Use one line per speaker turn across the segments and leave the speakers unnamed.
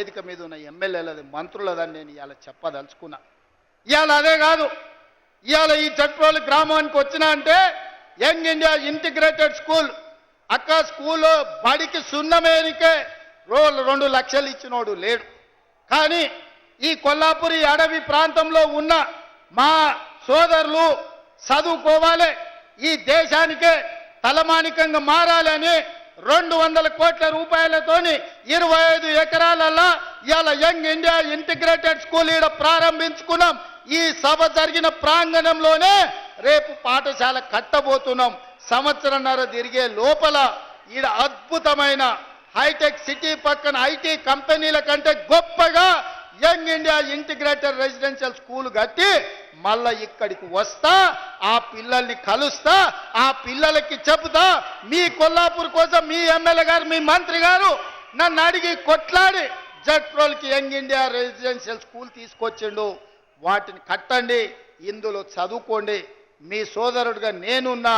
వేదిక మీద ఉన్న ఎమ్మెల్యేలది మంత్రులదని నేను ఇవాళ చెప్పదలుచుకున్నా. ఇవాళ అదే కాదు, ఇవాళ ఈ జట్రోలు గ్రామానికి వచ్చినా అంటే యంగ్ ఇండియా ఇంటిగ్రేటెడ్ స్కూల్ అక్క స్కూల్లో బడికి సున్నమేనికే 2 లక్షలు ఇచ్చినోడు లేడు. కానీ ఈ కొల్లాపురి అడవి ప్రాంతంలో ఉన్న మా సోదరులు చదువుకోవాలి, ఈ దేశానికే తలమానికంగా మారాలని 200 కోట్ల రూపాయలతోని 25 ఎకరాలలో ఇవాళ యంగ్ ఇండియా ఇంటిగ్రేటెడ్ స్కూల్ ఈడ ప్రారంభించుకున్నాం. ఈ సభ జరిగిన ప్రాంగణంలోనే రేపు పాఠశాల కట్టబోతున్నాం. సంవత్సరంన్నర తిరిగే లోపల ఈడ అద్భుతమైన హైటెక్ సిటీ పక్కన ఐటీ కంపెనీల కంటే గొప్పగా young India integrated residential school కట్టి మళ్ళా ఇక్కడికి వస్తా, ఆ పిల్లల్ని కలుస్తా, ఆ పిల్లలకి చెబుతా. మీ కొల్లాపూర్ కోసం మీ ఎమ్మెల్యే గారు మీ మంత్రి గారు నన్ను అడిగి కొట్లాడి జట్రోల్కి యంగ్ ఇండియా రెసిడెన్షియల్ స్కూల్ తీసుకొచ్చిండు. వాటిని కట్టండి, ఇందులో చదువుకోండి. మీ సోదరుడిగా నేనున్నా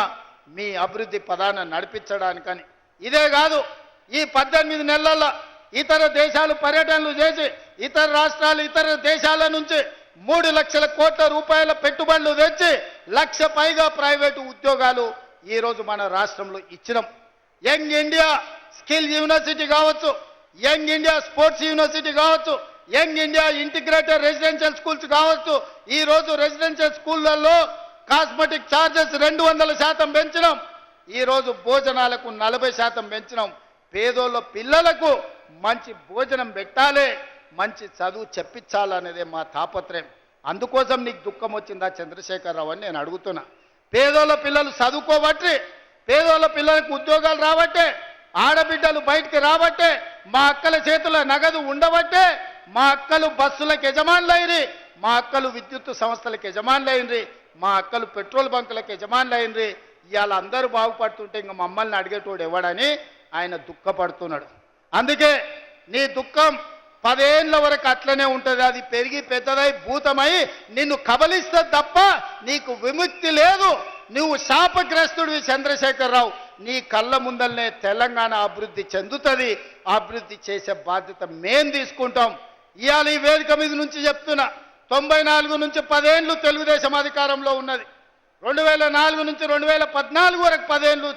మీ అభివృద్ధి పదాన్ని నడిపించడానికని. ఇదే కాదు, ఈ 18 నెలల్లో ఇతర దేశాలు పర్యటనలు చేసి ఇతర రాష్ట్రాలు ఇతర దేశాల నుంచి 3 లక్షల కోట్ల రూపాయల పెట్టుబడులు తెచ్చి 1 లక్ష పైగా ప్రైవేటు ఉద్యోగాలు ఈరోజు మన రాష్ట్రంలో ఇచ్చినాం. యంగ్ ఇండియా స్కిల్ యూనివర్సిటీ కావచ్చు, యంగ్ ఇండియా స్పోర్ట్స్ యూనివర్సిటీ కావచ్చు, young India integrated residential schools కావచ్చు. ఈరోజు రెసిడెన్షియల్ స్కూళ్ళల్లో కాస్మెటిక్ ఛార్జెస్ 200% పెంచినాం. ఈరోజు భోజనాలకు 40% పెంచినాం. పేదోళ్ళ పిల్లలకు మంచి భోజనం పెట్టాలి, మంచి చదువు చెప్పించాలనేదే మా తాపత్రయం. అందుకోసం నీకు దుఃఖం వచ్చిందా చంద్రశేఖరరావు అని నేను అడుగుతున్నా. పేదోళ్ళ పిల్లలు చదువుకోబట్టి, పేదోళ్ళ పిల్లలకు ఉద్యోగాలు రాబట్టే, ఆడబిడ్డలు బయటికి రాబట్టే, మా అక్కల చేతుల నగదు ఉండబట్టే మా అక్కలు బస్సులకు యజమానులైనరి, మా అక్కలు విద్యుత్ సంస్థలకు యజమానులైనరి, మా అక్కలు పెట్రోల్ బంకులకు యజమానులైనరి. ఇవాళ అందరూ బాగుపడుతుంటే ఇంకా మమ్మల్ని అడిగేటోడు ఎవడని ఆయన దుఃఖపడుతున్నాడు. అందుకే నీ దుఃఖం 10 ఏళ్ళ వరకు అట్లనే ఉంటుంది. అది పెరిగి పెద్దదై భూతమై నిన్ను కబలిస్తే తప్ప నీకు విముక్తి లేదు. నువ్వు శాపగ్రస్తుడివి చంద్రశేఖరరావు. నీ కళ్ళ ముందల్నే తెలంగాణ అభివృద్ధి చెందుతుంది. అభివృద్ధి చేసే బాధ్యత మేం తీసుకుంటాం. ఇవాళ ఈ వేదిక మీద నుంచి చెప్తున్నా, 94 నుంచి 10 ఏళ్ళు తెలుగుదేశం అధికారంలో ఉన్నది. 2004 నుంచి 2014 వరకు 10 ఏళ్ళు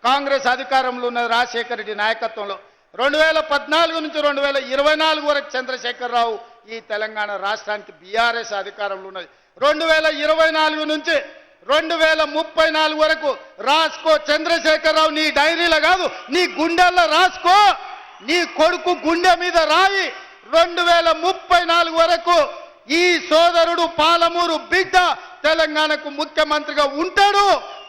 కాంగ్రెస్ అధికారంలో ఉన్నది రాజశేఖర రెడ్డి నాయకత్వంలో. 2014 నుంచి 2024 వరకు చంద్రశేఖరరావు ఈ తెలంగాణ రాష్ట్రానికి బీఆర్ఎస్ అధికారంలో ఉన్నది. 2024 నుంచి 2034 వరకు రాసుకో చంద్రశేఖరరావు. నీ డైరీలో కాదు, నీ గుండెల్లో రాసుకో. నీ కొడుకు గుండె మీద రాయి. 2034 వరకు ఈ సోదరుడు పాలమూరు బిడ్డ తెలంగాణకు ముఖ్యమంత్రిగా ఉంటాడు.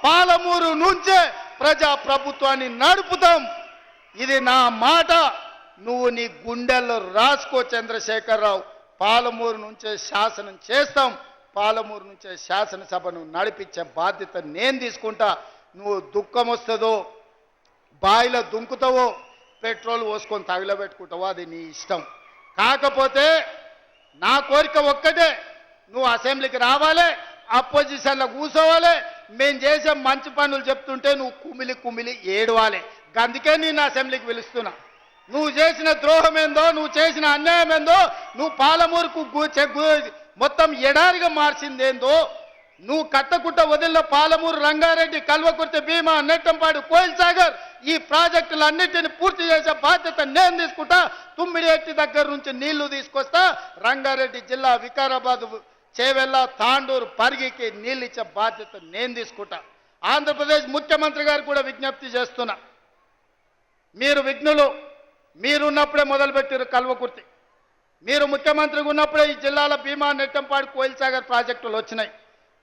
పాలమూరు నుంచే ప్రజా ప్రభుత్వాన్ని నడుపుతాం. ఇది నా మాట. నువ్వు నీ గుండెల్లో రాసుకో చంద్రశేఖరరావు. పాలమూరు నుంచే శాసనం చేస్తాం. పాలమూరు నుంచే శాసనసభను నడిపించే బాధ్యత నేను తీసుకుంటా. నువ్వు దుఃఖం వస్తుందో, బాయిలో దుంకుతావో, పెట్రోల్ పోసుకొని తగిలబెట్టుకుంటావో అది నీ ఇష్టం. కాకపోతే నా కోరిక ఒక్కటే, నువ్వు అసెంబ్లీకి రావాలి, అపోజిషన్లో కూర్చోవాలి. మేము చేసే మంచి పనులు చెప్తుంటే నువ్వు కుమిలి కుమిలి ఏడవాలి. అందుకే నేను అసెంబ్లీకి పిలుస్తున్నా. నువ్వు చేసిన ద్రోహం ఏందో, నువ్వు చేసిన అన్యాయం ఏందో, నువ్వు పాలమూరుకు మొత్తం ఎడారిగా మార్చిందేందో, నువ్వు కట్టకుట్ట వదిలిన పాలమూరు, రంగారెడ్డి, కల్వకుర్తి, భీమా, నెట్టంపాడు, కోయిల్ సాగర్ ఈ ప్రాజెక్టులన్నింటినీ పూర్తి చేసే బాధ్యత నేను తీసుకుంటా. తుమ్మిడి ఎట్టి దగ్గర నుంచి నీళ్లు తీసుకొస్తా. రంగారెడ్డి జిల్లా వికారాబాద్, చేవెళ్ళ, తాండూరు, పరిగికి నీళ్ళు ఇచ్చే బాధ్యత నేను తీసుకుంటా. ఆంధ్రప్రదేశ్ ముఖ్యమంత్రి గారు కూడా విజ్ఞప్తి చేస్తున్నా. మీరు విఘ్నులు, మీరున్నప్పుడే మొదలుపెట్టారు కల్వకుర్తి. మీరు ముఖ్యమంత్రిగా ఉన్నప్పుడే ఈ జిల్లాల భీమా, నెట్టంపాడు, కోయిల్ సాగర్ ప్రాజెక్టులు వచ్చినాయి.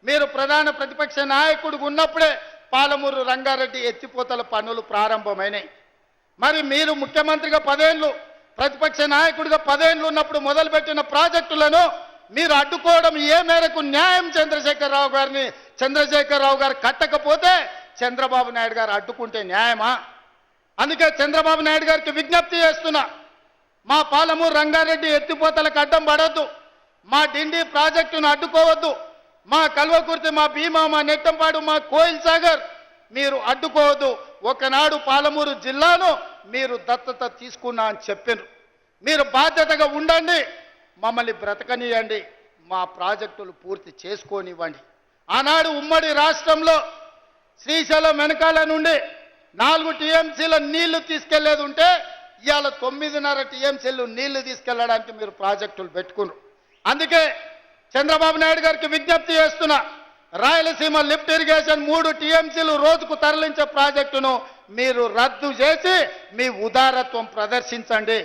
మీరు ప్రధాన ప్రతిపక్ష నాయకుడిగా ఉన్నప్పుడే పాలమూరు, రంగారెడ్డి ఎత్తిపోతల పనులు ప్రారంభమైనాయి. మరి మీరు ముఖ్యమంత్రిగా 10 ఏళ్ళు, ప్రతిపక్ష నాయకుడిగా 10 ఏళ్ళు ఉన్నప్పుడు మొదలుపెట్టిన ప్రాజెక్టులను మీరు అడ్డుకోవడం ఏ మేరకు న్యాయం? చంద్రశేఖరరావు గారు కట్టకపోతే చంద్రబాబు నాయుడు గారు అడ్డుకుంటే న్యాయమా? అందుకే చంద్రబాబు నాయుడు గారికి విజ్ఞప్తి చేస్తున్నా, మా పాలమూరు, రంగారెడ్డి ఎత్తిపోతలకు అడ్డం పడవద్దు, మా డిండి ప్రాజెక్టును అడ్డుకోవద్దు, మా కల్వకుర్తి, మా భీమా, మా నెట్టంపాడు, మా కోయిల్ సాగర్ మీరు అడ్డుకోవద్దు. ఒకనాడు పాలమూరు జిల్లాను మీరు దత్తత తీసుకున్నా అని చెప్పారు. మీరు బాధ్యతగా ఉండండి, మమ్మల్ని బ్రతకనియండి, మా ప్రాజెక్టులు పూర్తి చేసుకోనివ్వండి. ఆనాడు ఉమ్మడి రాష్ట్రంలో శ్రీశైలం వెనకాల నుండి 4 టీఎంసీల నీళ్లు తీసుకెళ్లేది ఉంటే ఇవాళ 9.5 టీఎంసీలు నీళ్లు తీసుకెళ్లడానికి మీరు ప్రాజెక్టులు పెట్టుకున్నారు. అందుకే చంద్రబాబు నాయుడు గారికి విజ్ఞప్తి చేస్తున్నా, రాయలసీమ లిఫ్ట్ ఇరిగేషన్ 3 టీఎంసీలు రోజుకు తరలించే ప్రాజెక్టును మీరు రద్దు చేసి మీ ఉదారత్వం ప్రదర్శించండి.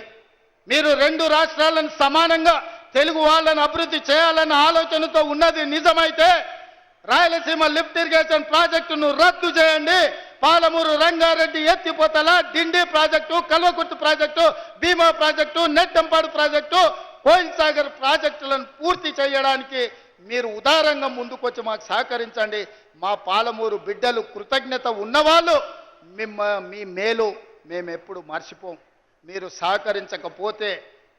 మీరు 2 రాష్ట్రాలను సమానంగా తెలుగు వాళ్ళని అభివృద్ధి చేయాలన్న ఆలోచనతో ఉన్నది నిజమైతే రాయలసీమ లిఫ్ట్ ఇరిగేషన్ ప్రాజెక్టును రద్దు చేయండి. పాలమూరు రంగారెడ్డి ఎత్తిపోతల డిండి ప్రాజెక్టు, కల్వకుర్తి ప్రాజెక్టు, భీమా ప్రాజెక్టు, నెట్టంపాడు ప్రాజెక్టు, కోయిల్ సాగర్ ప్రాజెక్టులను పూర్తి చేయడానికి మీరు ఉదారంగా ముందుకొచ్చి మాకు సహకరించండి. మా పాలమూరు బిడ్డలు కృతజ్ఞత ఉన్నవాళ్ళు మీ మేలు మేము ఎప్పుడు మర్చిపోం. మీరు సహకరించకపోతే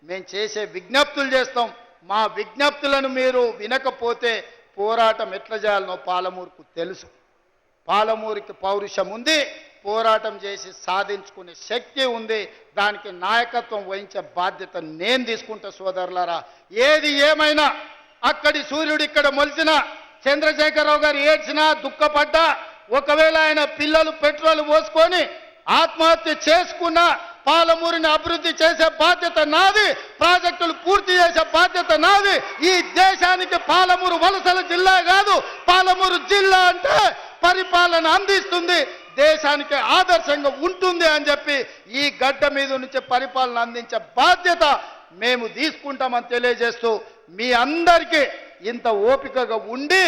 మేము చేసే విజ్ఞప్తులు చేస్తాం. మా విజ్ఞప్తులను మీరు వినకపోతే పోరాటం ఎట్లా చేయాలనో పాలమూరుకు తెలుసు. పాలమూరుకి పౌరుషం ఉంది, పోరాటం చేసి సాధించుకునే శక్తి ఉంది. దానికి నాయకత్వం వహించే బాధ్యత నేను తీసుకుంటా సోదరులారా. ఏది ఏమైనా అక్కడి సూర్యుడు ఇక్కడ మొలిచిన, చంద్రశేఖరరావు గారు ఏడ్చినా దుఃఖపడ్డా, ఒకవేళ ఆయన పిల్లలు పెట్రోల్ పోసుకొని ఆత్మహత్య చేసుకున్న పాలమూరుని అభివృద్ధి చేసే బాధ్యత నాది, ప్రాజెక్టులు పూర్తి చేసే బాధ్యత నాది. ఈ దేశానికి పాలమూరు వలసల జిల్లా కాదు, పాలమూరు జిల్లా అంటే పరిపాలన అందిస్తుంది, దేశానికి ఆదర్శంగా ఉంటుంది అని చెప్పి ఈ గడ్డ మీద నుంచి పరిపాలన అందించే బాధ్యత మేము తీసుకుంటామని తెలియజేస్తూ మీ అందరికీ ఇంత ఓపికగా ఉండి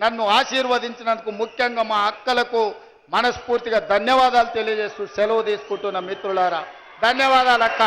నన్ను ఆశీర్వదించినందుకు ముఖ్యంగా మా అక్కలకు మనస్ఫూర్తిగా ధన్యవాదాలు తెలియజేస్తూ సెలవు తీసుకుంటున్న మిత్రులారా. ధన్యవాదాలు అక్క.